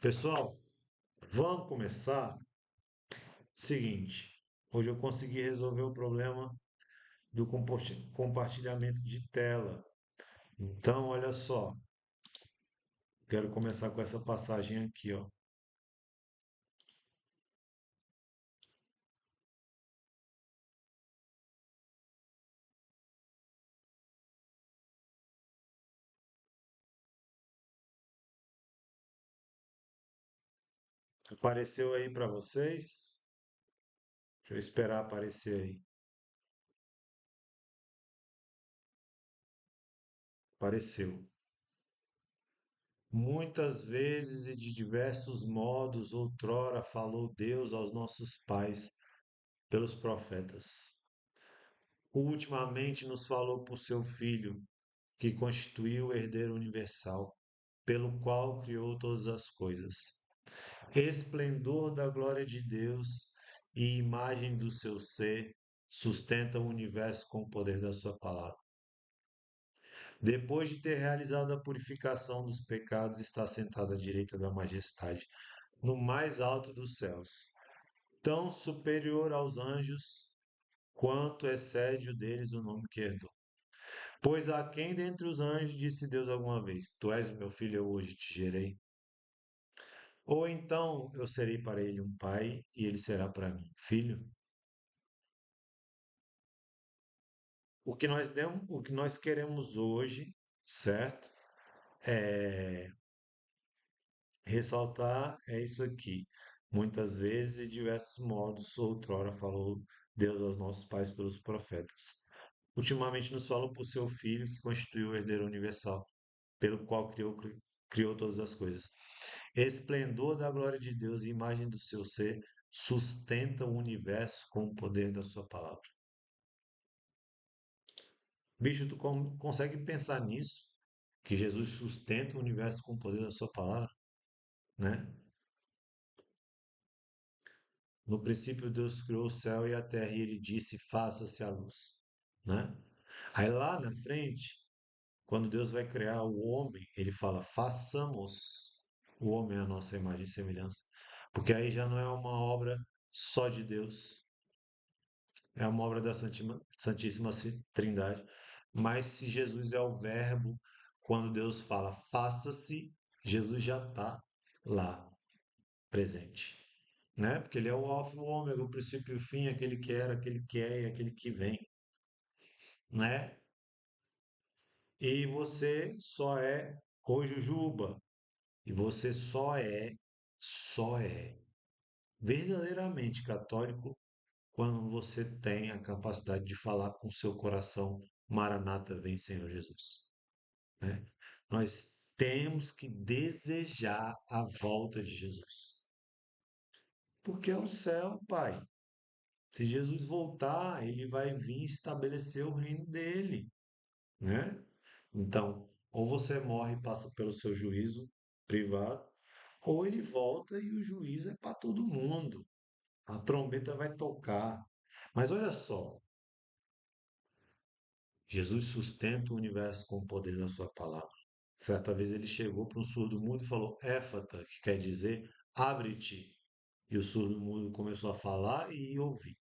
Pessoal, vamos começar. Seguinte, hoje eu consegui resolver o problema do compartilhamento de tela. Então, olha só, quero começar com essa passagem aqui, ó. Apareceu aí para vocês? Deixa eu esperar aparecer aí. Apareceu. Muitas vezes e de diversos modos, outrora falou Deus aos nossos pais pelos profetas. Ultimamente nos falou por seu Filho, que constituiu o herdeiro universal, pelo qual criou todas as coisas. Esplendor da glória de Deus e imagem do seu ser, sustenta o universo com o poder da sua palavra. Depois de ter realizado a purificação dos pecados, está sentado à direita da majestade, no mais alto dos céus, tão superior aos anjos, quanto excede o deles o nome que herdou. Pois a quem dentre os anjos disse Deus alguma vez: Tu és o meu filho, eu hoje te gerei? Ou então eu serei para ele um pai e ele será para mim filho? O que nós queremos hoje, certo? É ressaltar é isso aqui. Muitas vezes e diversos modos, outrora falou Deus aos nossos pais pelos profetas. Ultimamente nos falou por seu filho que constituiu o herdeiro universal, pelo qual criou todas as coisas. Esplendor da glória de Deus e imagem do seu ser, sustenta o universo com o poder da sua palavra. Bicho, tu consegue pensar nisso? Que Jesus sustenta o universo com o poder da sua palavra, né? No princípio Deus criou o céu e a terra e ele disse: faça-se a luz, né? Aí lá na frente, quando Deus vai criar o homem, ele fala: façamos o homem à nossa imagem e semelhança. Porque aí já não é uma obra só de Deus, é uma obra da Santíssima Trindade. Mas se Jesus é o Verbo, quando Deus fala faça-se, Jesus já está lá presente. Né? Porque ele é o alfa e o ômega, o princípio e o fim, aquele que era, aquele que é e aquele que vem. Né? E você só é cojujuba. E você só é verdadeiramente católico quando você tem a capacidade de falar com seu coração, Maranata, vem Senhor Jesus. Né? Nós temos que desejar a volta de Jesus. Porque é o céu, Pai. Se Jesus voltar, ele vai vir estabelecer o reino dele, né? Então, ou você morre e passa pelo seu juízo privado, ou ele volta e o juízo é para todo mundo. A trombeta vai tocar. Mas olha só, Jesus sustenta o universo com o poder da sua palavra. Certa vez ele chegou para um surdo-mudo e falou: Éfata, que quer dizer abre-te. E o surdo-mudo começou a falar e ouvir.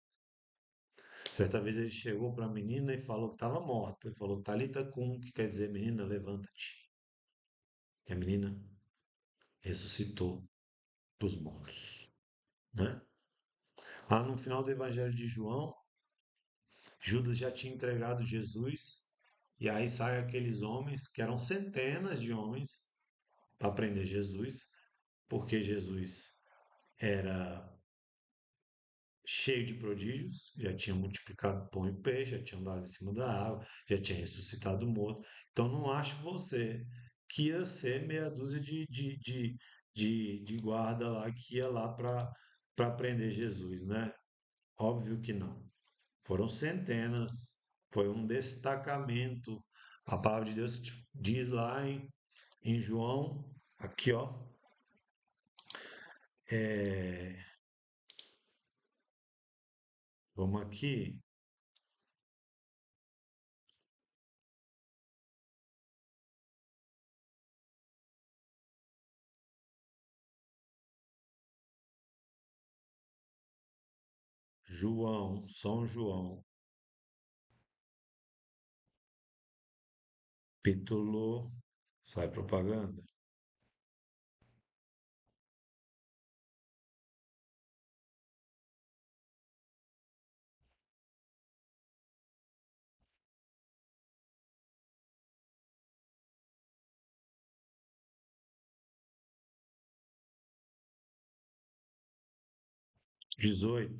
Certa vez ele chegou para a menina e falou que estava morta. Ele falou: Talita cum, que quer dizer menina, levanta-te. E a menina ressuscitou dos mortos. Né? Lá no final do Evangelho de João, Judas já tinha entregado Jesus. E aí saem aqueles homens, que eram centenas de homens, para prender Jesus, porque Jesus era cheio de prodígios, já tinha multiplicado pão e peixe, já tinha andado em cima da água, já tinha ressuscitado o morto. Então não acho você que ia ser meia dúzia de guarda lá que ia lá para prender Jesus, né? Óbvio que não. Foram centenas, foi um destacamento. A palavra de Deus diz lá em João, aqui ó, é, vamos aqui, São João, capítulo, sai propaganda, 18.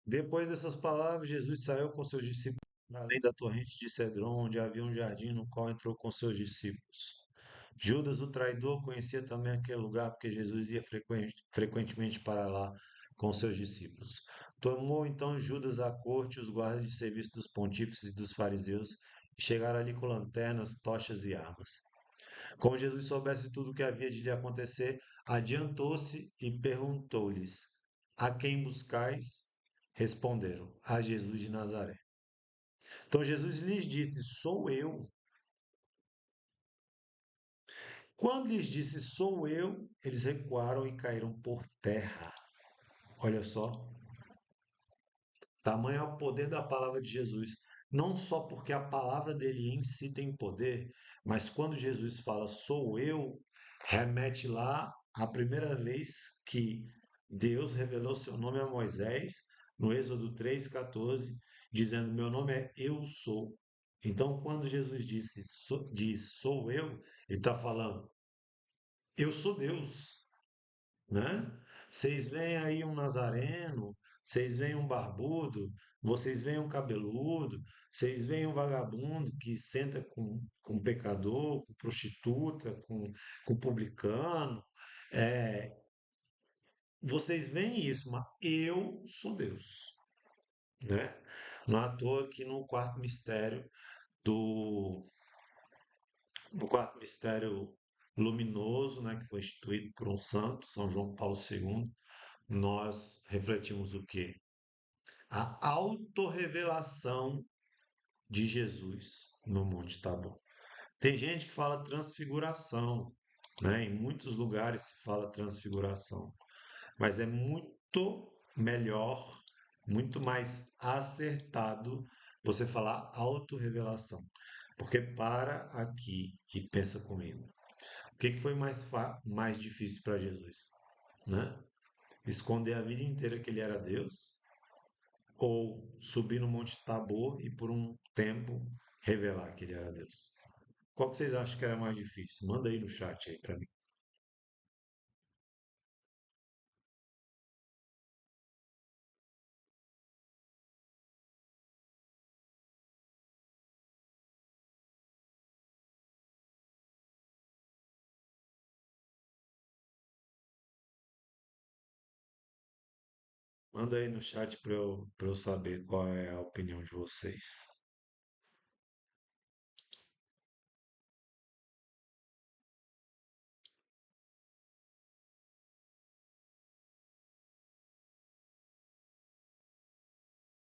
Depois dessas palavras, Jesus saiu com seus discípulos além da torrente de Cedron, onde havia um jardim no qual entrou com seus discípulos. Judas, o traidor, conhecia também aquele lugar porque Jesus ia frequentemente para lá com seus discípulos. Tomou então Judas a corte os guardas de serviço dos pontífices e dos fariseus e chegaram ali com lanternas, tochas e armas. Como Jesus soubesse tudo o que havia de lhe acontecer, adiantou-se e perguntou-lhes: A quem buscais? Responderam: A Jesus de Nazaré. Então Jesus lhes disse: Sou eu. Quando lhes disse: Sou eu, eles recuaram e caíram por terra. Olha só, tamanho é o poder da palavra de Jesus. Não só porque a palavra dele em si tem poder, mas quando Jesus fala sou eu, remete lá à primeira vez que Deus revelou seu nome a Moisés, no Êxodo 3,14, dizendo: Meu nome é Eu Sou. Então, quando Jesus diz sou eu, ele está falando: Eu sou Deus, né? Vocês veem aí um nazareno, vocês veem um barbudo, vocês veem um cabeludo, vocês veem um vagabundo que senta com pecador, com prostituta, com publicano. É, vocês veem isso, mas eu sou Deus, né? Não é à toa que do no quarto mistério luminoso, né, que foi instituído por um santo, São João Paulo II, nós refletimos o quê? A autorrevelação de Jesus no Monte Tabor. Tem gente que fala transfiguração, né? Em muitos lugares se fala transfiguração, mas é muito melhor, muito mais acertado você falar autorrevelação. Porque para aqui e pensa comigo. O que foi mais difícil para Jesus, né? Esconder a vida inteira que ele era Deus ou subir no Monte Tabor e por um tempo revelar que ele era Deus? Qual que vocês acham que era mais difícil? Manda aí no chat aí para mim. Manda aí no chat para eu saber qual é a opinião de vocês.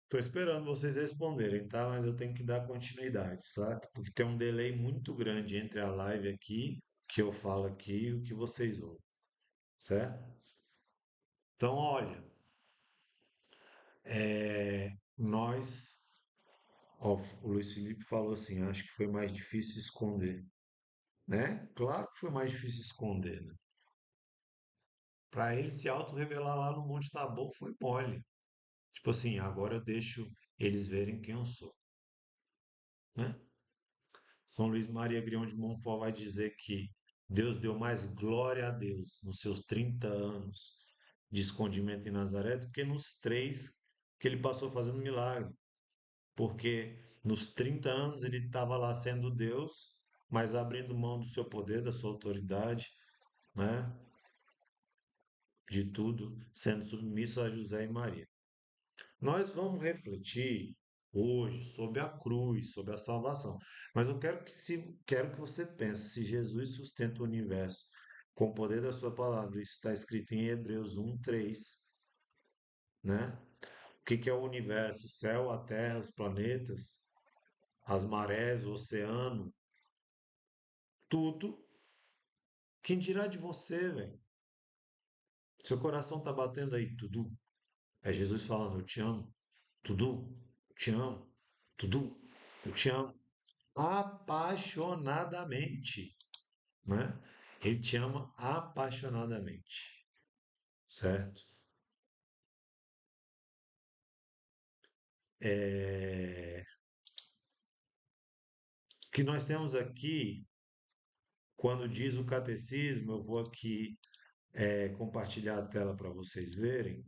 Tô esperando vocês responderem, tá? Mas eu tenho que dar continuidade, certo? Porque tem um delay muito grande entre a live aqui, que eu falo aqui, e o que vocês ouvem, certo? Então, olha, nós, ó, o Luiz Felipe falou assim, acho que foi mais difícil esconder, né? Claro que foi mais difícil esconder, né? Para ele se auto-revelar lá no Monte Tabor foi mole. Tipo assim, agora eu deixo eles verem quem eu sou, né? São Luís Maria Grião de Montfort vai dizer que Deus deu mais glória a Deus nos seus 30 anos de escondimento em Nazaré do que nos três que ele passou fazendo milagre. Porque nos 30 anos ele estava lá sendo Deus, mas abrindo mão do seu poder, da sua autoridade, né? De tudo, sendo submisso a José e Maria. Nós vamos refletir hoje sobre a cruz, sobre a salvação. Mas eu quero que você pense, se Jesus sustenta o universo com o poder da sua palavra, isso está escrito em Hebreus 1:3, né? O que é o universo? O céu, a terra, os planetas, as marés, o oceano, tudo. Quem dirá de você, velho? Seu coração tá batendo aí, tudo. É Jesus falando, eu te amo, tudo, eu te amo, tudo, eu te amo. Apaixonadamente, né? Ele te ama apaixonadamente, certo? O que nós temos aqui, quando diz o catecismo, eu vou aqui compartilhar a tela para vocês verem,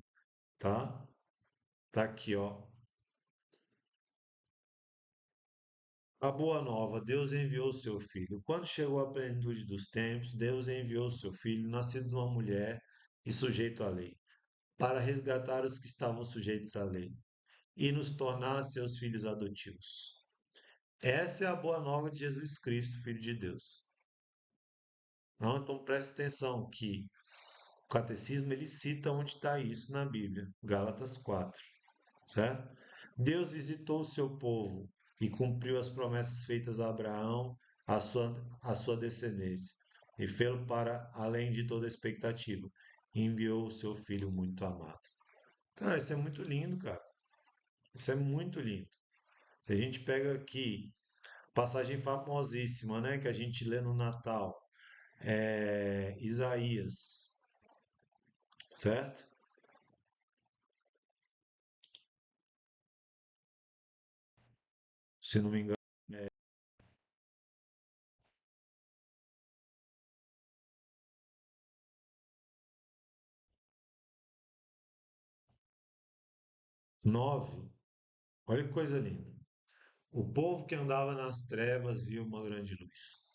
tá? Tá aqui, ó. A boa nova, Deus enviou o seu filho. Quando chegou a plenitude dos tempos, Deus enviou o seu filho, nascido de uma mulher e sujeito à lei, para resgatar os que estavam sujeitos à lei e nos tornar seus filhos adotivos. Essa é a boa nova de Jesus Cristo, Filho de Deus. Então preste atenção que o catecismo ele cita onde está isso na Bíblia, Gálatas 4, certo? Deus visitou o seu povo e cumpriu as promessas feitas a Abraão, a sua descendência, e fê-lo para além de toda expectativa. E enviou o seu filho muito amado. Cara, isso é muito lindo, cara. Isso é muito lindo. Se a gente pega aqui, passagem famosíssima, né, que a gente lê no Natal, Isaías, certo? Se não me engano, 9. Olha que coisa linda. O povo que andava nas trevas viu uma grande luz.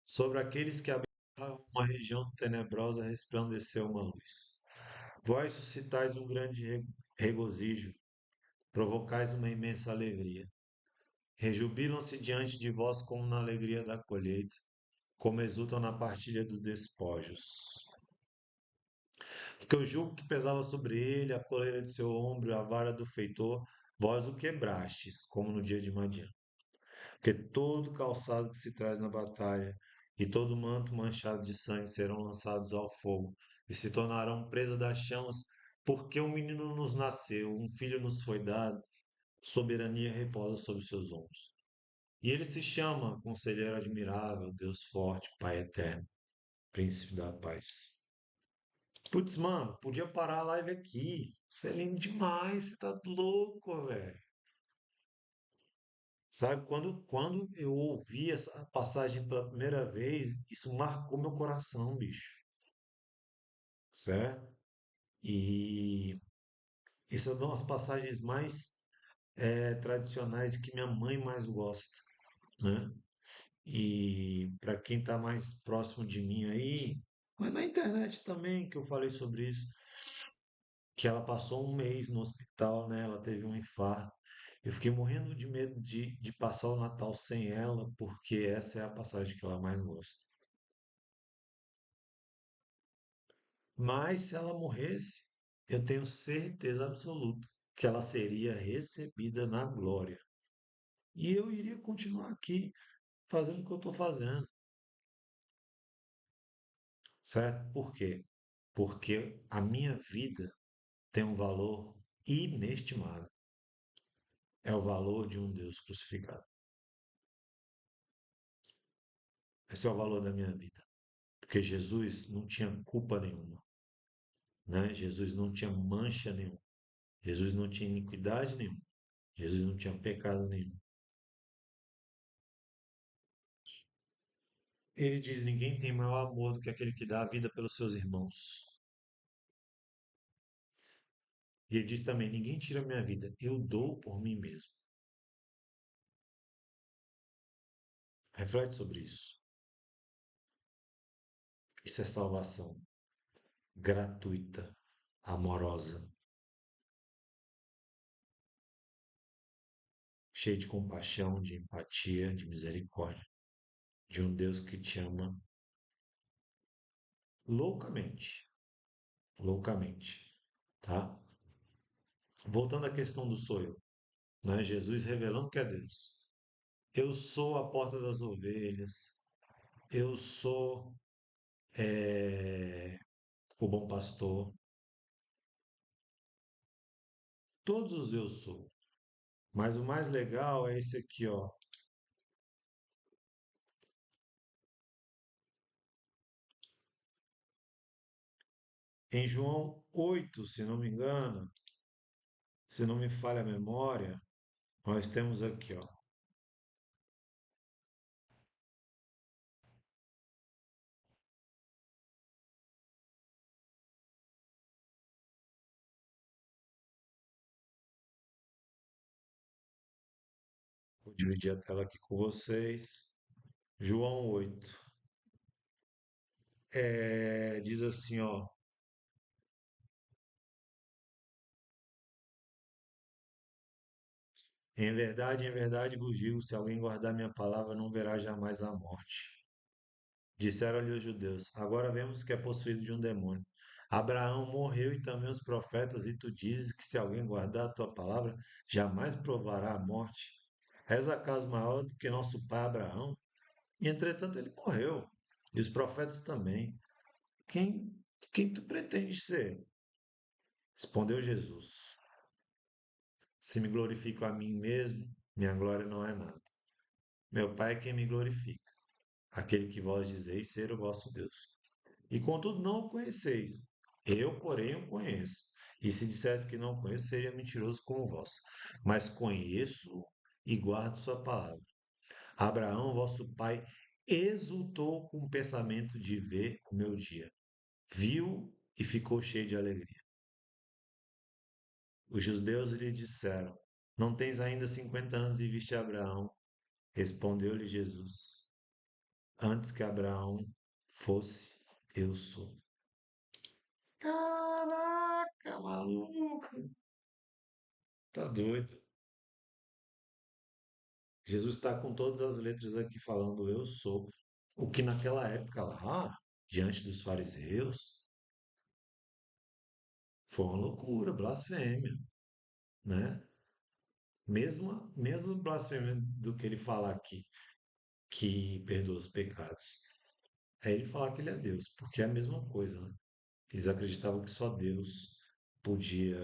Sobre aqueles que habitavam uma região tenebrosa resplandeceu uma luz. Vós suscitais um grande regozijo, provocais uma imensa alegria. Rejubilam-se diante de vós como na alegria da colheita, como exultam na partilha dos despojos. Porque o jugo que pesava sobre ele, a coleira de seu ombro, a vara do feitor, vós o quebrastes, como no dia de Madian. Porque todo calçado que se traz na batalha e todo manto manchado de sangue serão lançados ao fogo e se tornarão presa das chamas, porque um menino nos nasceu, um filho nos foi dado, soberania repousa sobre seus ombros. E ele se chama Conselheiro Admirável, Deus Forte, Pai Eterno, Príncipe da Paz. Putz, mano, podia parar a live aqui. Você é lindo demais, você tá louco, velho. Sabe, quando eu ouvi essa passagem pela primeira vez, isso marcou meu coração, bicho, certo? E isso é uma das passagens mais tradicionais que minha mãe mais gosta, né? E para quem está mais próximo de mim aí, mas na internet também que eu falei sobre isso, que ela passou um mês no hospital, né? Ela teve um infarto. Eu fiquei morrendo de medo de passar o Natal sem ela, porque essa é a passagem que ela mais gosta. Mas se ela morresse, eu tenho certeza absoluta que ela seria recebida na glória. E eu iria continuar aqui fazendo o que eu estou fazendo, certo? Por quê? Porque a minha vida tem um valor inestimável. É o valor de um Deus crucificado. Esse é o valor da minha vida. Porque Jesus não tinha culpa nenhuma, né? Jesus não tinha mancha nenhuma. Jesus não tinha iniquidade nenhuma. Jesus não tinha pecado nenhum. Ele diz: ninguém tem maior amor do que aquele que dá a vida pelos seus irmãos. E ele diz também: ninguém tira a minha vida, eu dou por mim mesmo. Reflete sobre isso. Isso é salvação gratuita, amorosa, cheia de compaixão, de empatia, de misericórdia, de um Deus que te ama loucamente, loucamente, tá? Voltando à questão do sou eu, né? Jesus revelando que é Deus. Eu sou a porta das ovelhas. eu sou o bom pastor. Todos os eu sou. Mas o mais legal é esse aqui, ó. Em João 8, se não me engano, se não me falha a memória, nós temos aqui, ó. Vou dividir a tela aqui com vocês. João 8. Diz assim, ó. Em verdade vos digo, se alguém guardar minha palavra, não verá jamais a morte. Disseram-lhe os judeus: Agora vemos que é possuído de um demônio. Abraão morreu e também os profetas, e tu dizes que se alguém guardar a tua palavra, jamais provará a morte. És acaso maior do que nosso pai Abraão? E entretanto ele morreu, e os profetas também. Quem, quem tu pretendes ser? Respondeu Jesus: Se me glorifico a mim mesmo, minha glória não é nada. Meu Pai é quem me glorifica, aquele que vós dizeis ser o vosso Deus. E contudo não o conheceis. Eu, porém, o conheço. E se dissesse que não o conheço, seria mentiroso como vós. Mas conheço e guardo sua palavra. Abraão, vosso pai, exultou com o pensamento de ver o meu dia. Viu e ficou cheio de alegria. Os judeus lhe disseram: Não tens ainda 50 anos e viste Abraão? Respondeu-lhe Jesus: Antes que Abraão fosse, eu sou. Caraca, maluco! Tá doido. Jesus está com todas as letras aqui falando eu sou. O que naquela época lá, diante dos fariseus, foi uma loucura, blasfêmia, né? Mesmo blasfêmia do que ele falar aqui, que perdoa os pecados. É ele falar que ele é Deus, porque é a mesma coisa, né? Eles acreditavam que só Deus podia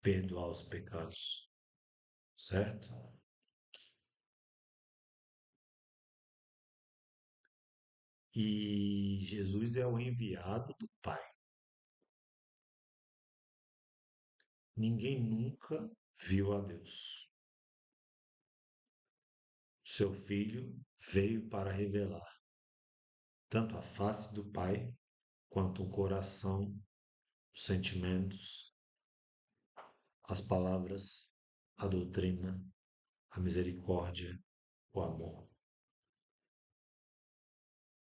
perdoar os pecados, certo? E Jesus é o enviado do Pai. Ninguém nunca viu a Deus. Seu Filho veio para revelar tanto a face do Pai quanto o coração, os sentimentos, as palavras, a doutrina, a misericórdia, o amor.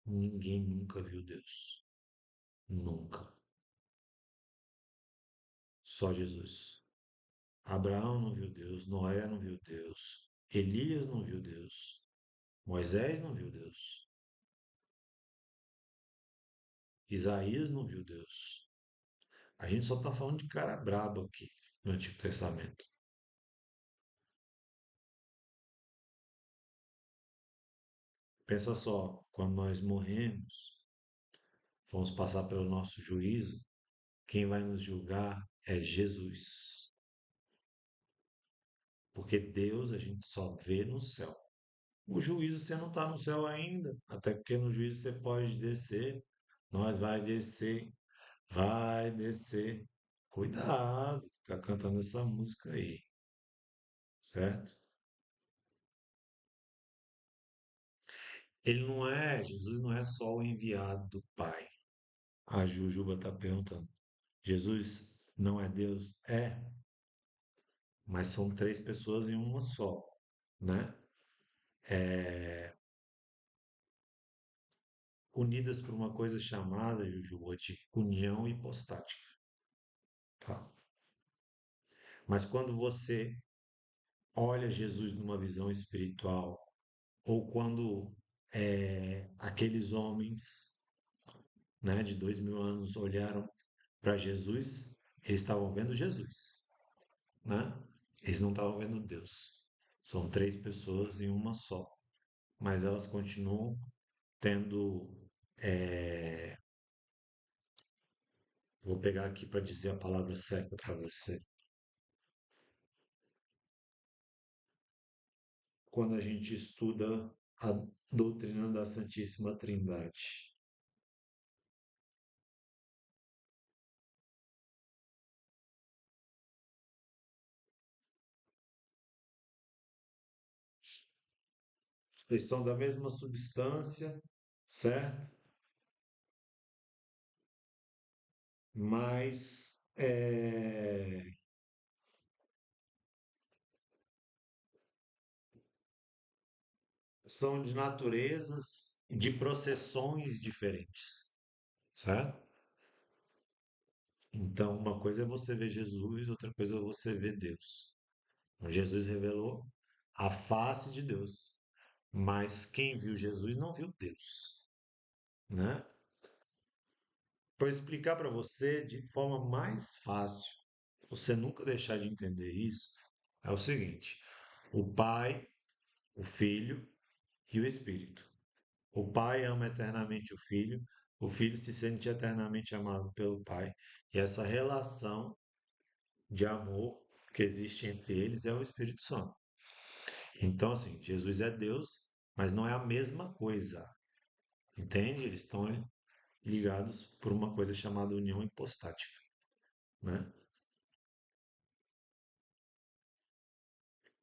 Ninguém nunca viu Deus. Nunca. Só Jesus. Abraão não viu Deus, Noé não viu Deus, Elias não viu Deus, Moisés não viu Deus, Isaías não viu Deus. A gente só está falando de cara brabo aqui no Antigo Testamento. Pensa só, quando nós morremos, vamos passar pelo nosso juízo, quem vai nos julgar é Jesus. Porque Deus a gente só vê no céu. O juízo você não está no céu ainda, até porque no juízo você pode descer, nós vai descer, vai descer. Cuidado, ficar cantando essa música aí, certo? Jesus não é só o enviado do Pai. A Jujuba está perguntando. Jesus não é Deus? É, mas são três pessoas em uma só, né? Unidas por uma coisa chamada, Jujuba, de união hipostática, tá? Mas quando você olha Jesus numa visão espiritual, ou quando aqueles homens, né, de 2000 anos olharam para Jesus, eles estavam vendo Jesus, né? Eles não estavam vendo Deus. São três pessoas em uma só. mas elas continuam tendo. é, Vou pegar aqui para dizer a palavra certa para você. Quando a gente estuda a doutrina da Santíssima Trindade. Eles são da mesma substância, certo? Mas são de naturezas, de processões diferentes, certo? Então, uma coisa é você ver Jesus, outra coisa é você ver Deus. Então, Jesus revelou a face de Deus, mas quem viu Jesus não viu Deus, né? Para explicar para você de forma mais fácil, você nunca deixar de entender isso, é o seguinte: o Pai, o Filho e o Espírito. O Pai ama eternamente o Filho se sente eternamente amado pelo Pai, e essa relação de amor que existe entre eles é o Espírito Santo. Então, assim, Jesus é Deus, mas não é a mesma coisa, entende? Eles estão ligados por uma coisa chamada união hipostática, né?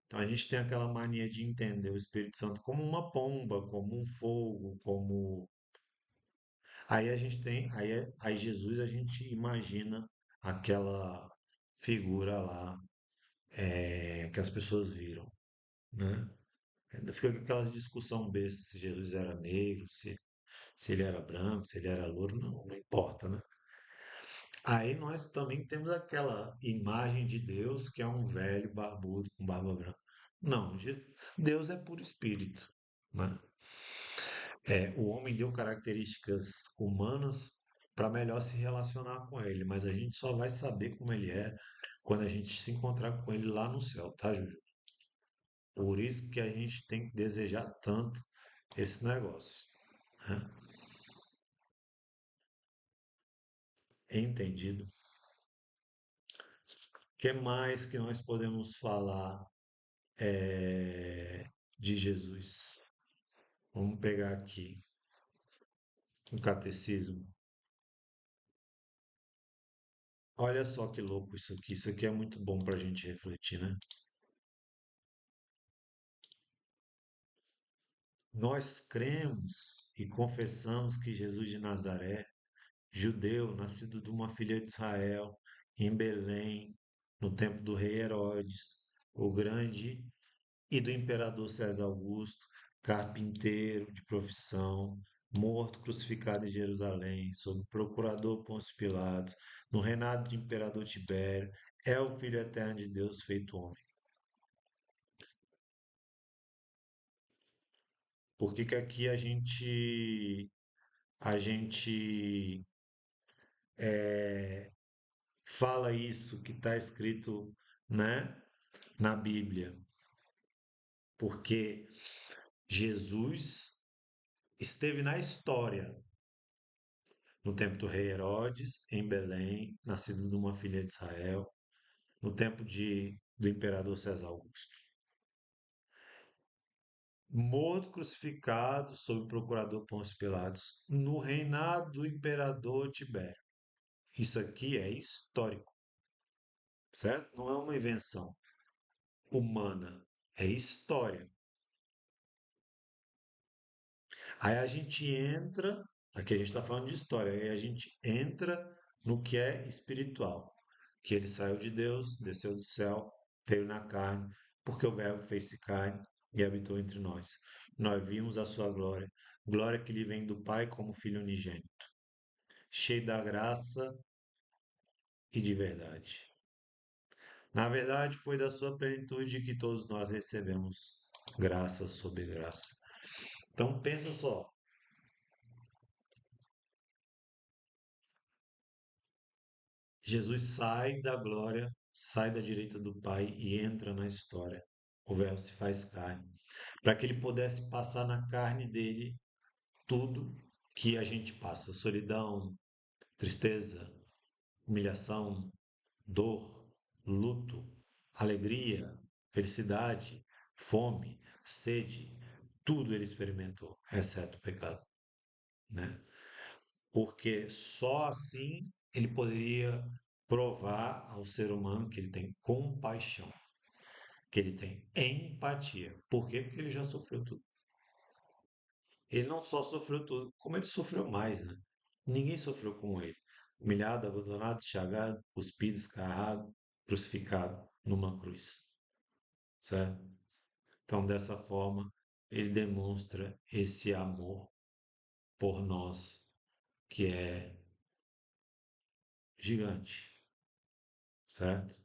Então a gente tem aquela mania de entender o Espírito Santo como uma pomba, como um fogo, como aí a gente tem aí Jesus a gente imagina aquela figura lá que as pessoas viram, né? Ainda fica com aquela discussão besta se Jesus era negro, se ele era branco, se ele era louro, não importa, né? Aí nós também temos aquela imagem de Deus que é um velho barbudo com barba branca. Não, Deus é puro espírito, né? O homem deu características humanas para melhor se relacionar com ele, mas a gente só vai saber como ele é quando a gente se encontrar com ele lá no céu, tá, Júlio? Por isso que a gente tem que desejar tanto esse negócio, né? Entendido? O que mais que nós podemos falar de Jesus? Vamos pegar aqui o catecismo. Olha só que louco isso aqui. Isso aqui é muito bom para a gente refletir, né? Nós cremos e confessamos que Jesus de Nazaré, judeu, nascido de uma filha de Israel, em Belém, no tempo do rei Herodes, o grande, e do imperador César Augusto, carpinteiro de profissão, morto, crucificado em Jerusalém, sob o procurador Pôncio Pilatos, no reinado do imperador Tibério, é o Filho eterno de Deus feito homem. Por que que aqui a gente fala isso que está escrito, né, na Bíblia? Porque Jesus esteve na história, no tempo do rei Herodes, em Belém, nascido de uma filha de Israel, no tempo do imperador César Augusto. Morto, crucificado sob o procurador Pôncio Pilatos, no reinado do imperador Tibério. Isso aqui é histórico, certo? Não é uma invenção humana, é história. Aí a gente entra, aqui a gente está falando de história, aí a gente entra no que é espiritual, que ele saiu de Deus, desceu do céu, veio na carne, porque o Verbo fez-se carne e habitou entre nós. Nós vimos a sua glória, glória que lhe vem do Pai como Filho unigênito, cheio da graça e de verdade. Na verdade, foi da sua plenitude que todos nós recebemos graça sobre graça. Então pensa só, Jesus sai da glória, sai da direita do Pai e entra na história. o Verbo se faz carne, para que ele pudesse passar na carne dele tudo que a gente passa: solidão, tristeza, humilhação, dor, luto, alegria, felicidade, fome, sede, tudo ele experimentou, exceto o pecado, né? Porque só assim ele poderia provar ao ser humano que ele tem compaixão, que ele tem empatia. Por quê? Porque ele já sofreu tudo. Ele não só sofreu tudo, como ele sofreu mais, né? Ninguém sofreu como ele. Humilhado, abandonado, chagado, cuspido, escarrado, crucificado numa cruz, certo? Então, dessa forma, ele demonstra esse amor por nós que é gigante, certo?